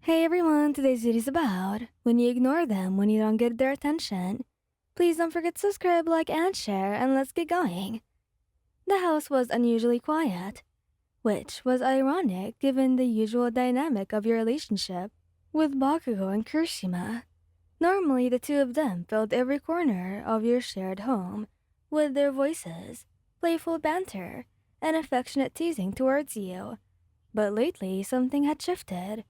Hey everyone, today's video is about when you ignore them when you don't get their attention. Please don't forget to subscribe, like, and share, and let's get going. The house was unusually quiet, which was ironic given the usual dynamic of your relationship with Bakugo and Kirishima. Normally, the two of them filled every corner of your shared home with their voices, playful banter, and affectionate teasing towards you. But lately, something had shifted.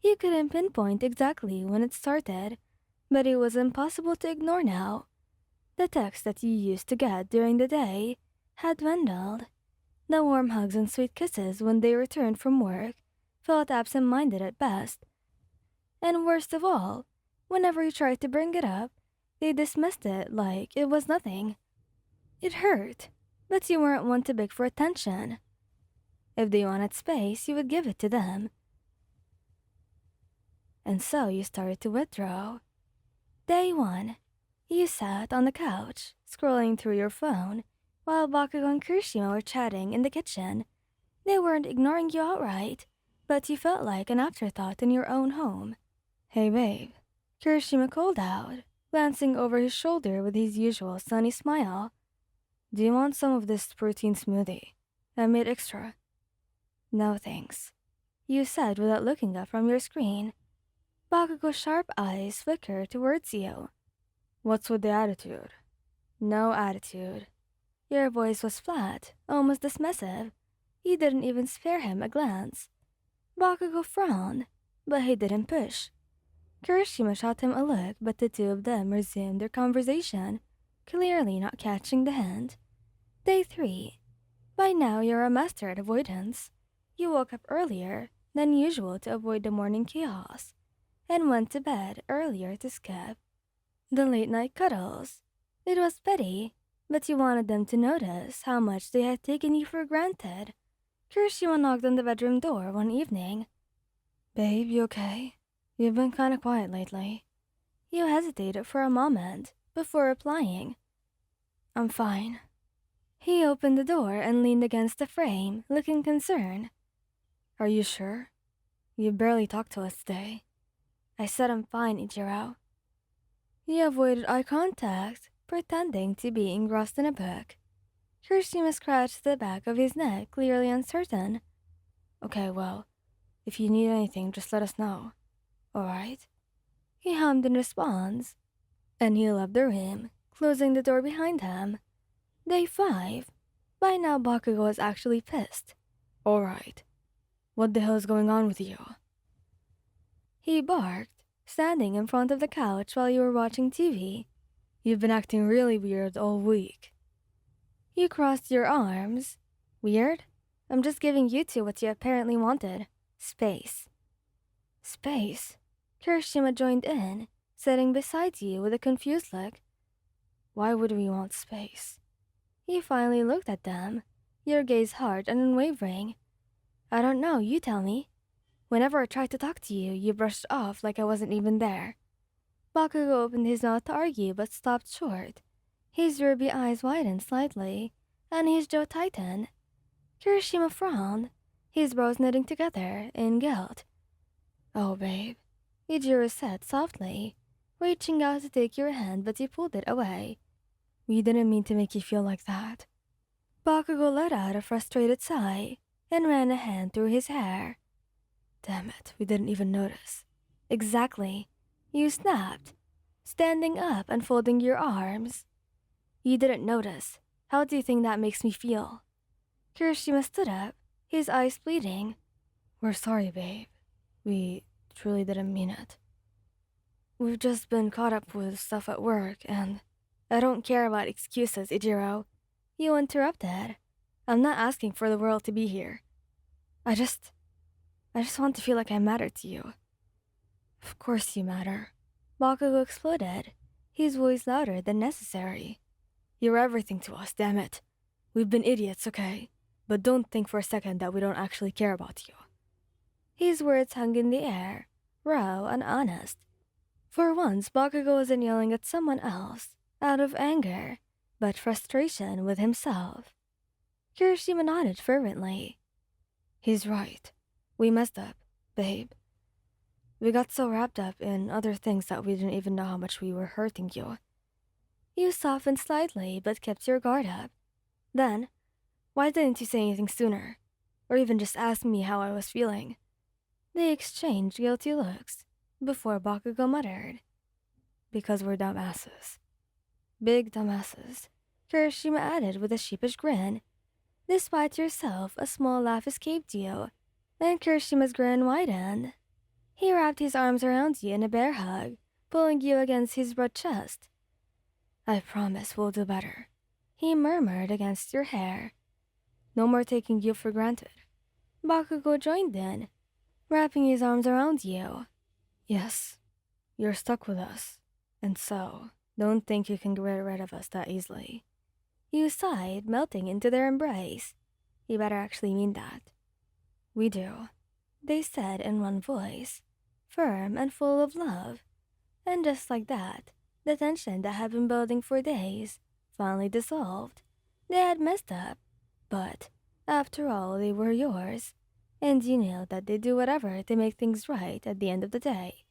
You couldn't pinpoint exactly when it started, but it was impossible to ignore now. The texts that you used to get during the day had dwindled. The warm hugs and sweet kisses when they returned from work felt absent-minded at best. And worst of all, whenever you tried to bring it up, they dismissed it like it was nothing. It hurt, but you weren't one to beg for attention. If they wanted space, you would give it to them. And so you started to withdraw. Day 1. You sat on the couch, scrolling through your phone, while Bakugo and Kirishima were chatting in the kitchen. They weren't ignoring you outright, but you felt like an afterthought in your own home. Hey babe, Kirishima called out, glancing over his shoulder with his usual sunny smile. Do you want some of this protein smoothie? I made extra. No thanks, you said without looking up from your screen. Bakugo's sharp eyes flickered towards you. What's with the attitude? No attitude. Your voice was flat, almost dismissive. You didn't even spare him a glance. Bakugo frowned, but he didn't push. Kirishima shot him a look, but the two of them resumed their conversation, clearly not catching the hint. Day 3. By now you're a master at avoidance. You woke up earlier than usual to avoid the morning chaos, and went to bed earlier to skip the late-night cuddles. It was petty, but you wanted them to notice how much they had taken you for granted. Kirishima knocked on the bedroom door one evening. Babe, you okay? You've been kinda quiet lately. You hesitated for a moment before replying. I'm fine. He opened the door and leaned against the frame, looking concerned. Are you sure? You barely talked to us today. I said I'm fine, Ichiro. He avoided eye contact, pretending to be engrossed in a book. Kirishima scratched the back of his neck, clearly uncertain. Okay, well, if you need anything, just let us know. Alright? He hummed in response, and he left the room, closing the door behind him. Day 5. By now, Bakugo was actually pissed. Alright. What the hell is going on with you? He barked, standing in front of the couch while you were watching TV. You've been acting really weird all week. You crossed your arms. Weird? I'm just giving you two what you apparently wanted. Space. Space? Kirishima joined in, sitting beside you with a confused look. Why would we want space? You finally looked at them, your gaze hard and unwavering. I don't know, you tell me. Whenever I tried to talk to you, you brushed off like I wasn't even there. Bakugo opened his mouth to argue but stopped short. His ruby eyes widened slightly, and his jaw tightened. Kirishima frowned, his brows knitting together in guilt. Oh, babe, Ijiro said softly, reaching out to take your hand but you pulled it away. We didn't mean to make you feel like that. Bakugo let out a frustrated sigh and ran a hand through his hair. Damn it, we didn't even notice. Exactly. You snapped, standing up and folding your arms. You didn't notice. How do you think that makes me feel? Kirishima stood up, his eyes bleeding. We're sorry, babe. We truly didn't mean it. We've just been caught up with stuff at work, and I don't care about excuses, Ijiro. You interrupted. I'm not asking for the world to be here. I just want to feel like I matter to you. Of course you matter. Bakugo exploded, his voice louder than necessary. You're everything to us, damn it. We've been idiots, okay? But don't think for a second that we don't actually care about you. His words hung in the air, raw and honest. For once, Bakugo wasn't yelling at someone else, out of anger, but frustration with himself. Kirishima nodded fervently. He's right. We messed up, babe. We got so wrapped up in other things that we didn't even know how much we were hurting you. You softened slightly but kept your guard up. Then, why didn't you say anything sooner? Or even just ask me how I was feeling? They exchanged guilty looks before Bakugo muttered, "Because we're dumbasses." "Big dumbasses," Kirishima added with a sheepish grin. Despite yourself, a small laugh escaped you, and Kirishima's grin widened. He wrapped his arms around you in a bear hug, pulling you against his broad chest. "I promise we'll do better," he murmured against your hair. "No more taking you for granted." Bakugo joined in, wrapping his arms around you. "Yes, you're stuck with us, and so, don't think you can get rid of us that easily." You sighed, melting into their embrace. "You better actually mean that." "We do," they said in one voice, firm and full of love. And just like that, the tension that had been building for days finally dissolved. They had messed up, but after all, they were yours, and you knew that they'd do whatever to make things right at the end of the day.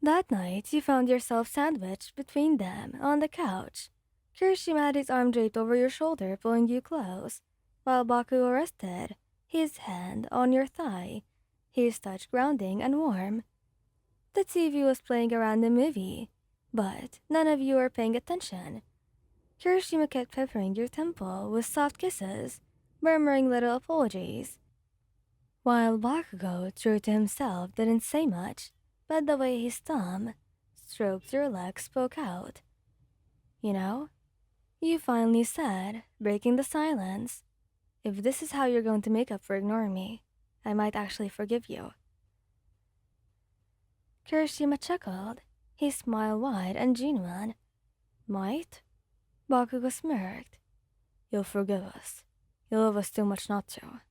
That night, you found yourself sandwiched between them on the couch. Kirishima had his arm draped over your shoulder, pulling you close, while Bakugo rested, his hand on your thigh, his touch grounding and warm. The TV was playing a random movie, but none of you were paying attention. Kirishima kept peppering your temple with soft kisses, murmuring little apologies, while Bakugo, true to himself, didn't say much, but the way his thumb stroked your leg spoke out. "You know," you finally said, breaking the silence, "if this is how you're going to make up for ignoring me, I might actually forgive you." Kirishima chuckled, his smile wide and genuine. "Might?" Bakugo smirked. "You'll forgive us. You love us too much not to."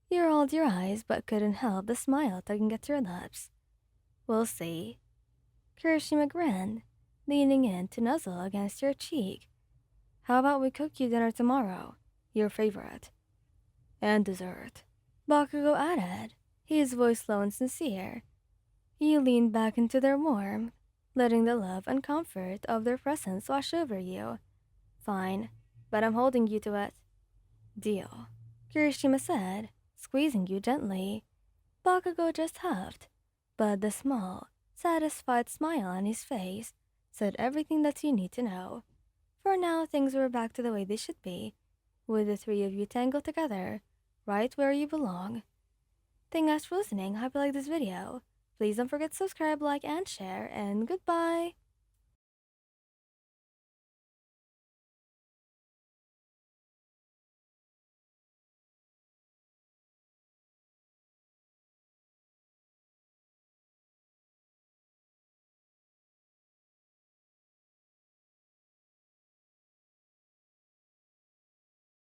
You rolled your eyes but couldn't help the smile tugging at your lips. "We'll see." Kirishima grinned, leaning in to nuzzle against your cheek. "How about we cook you dinner tomorrow? Your favorite." "And dessert," Bakugo added, his voice low and sincere. You leaned back into their warmth, letting the love and comfort of their presence wash over you. "Fine, but I'm holding you to it." "Deal," Kirishima said, squeezing you gently. Bakugo just huffed, but the small, satisfied smile on his face said everything that you need to know. For now, things were back to the way they should be, with the three of you tangled together, right where you belong. Thank you guys for listening. Hope you like this video. Please don't forget to subscribe, like, and share, and goodbye!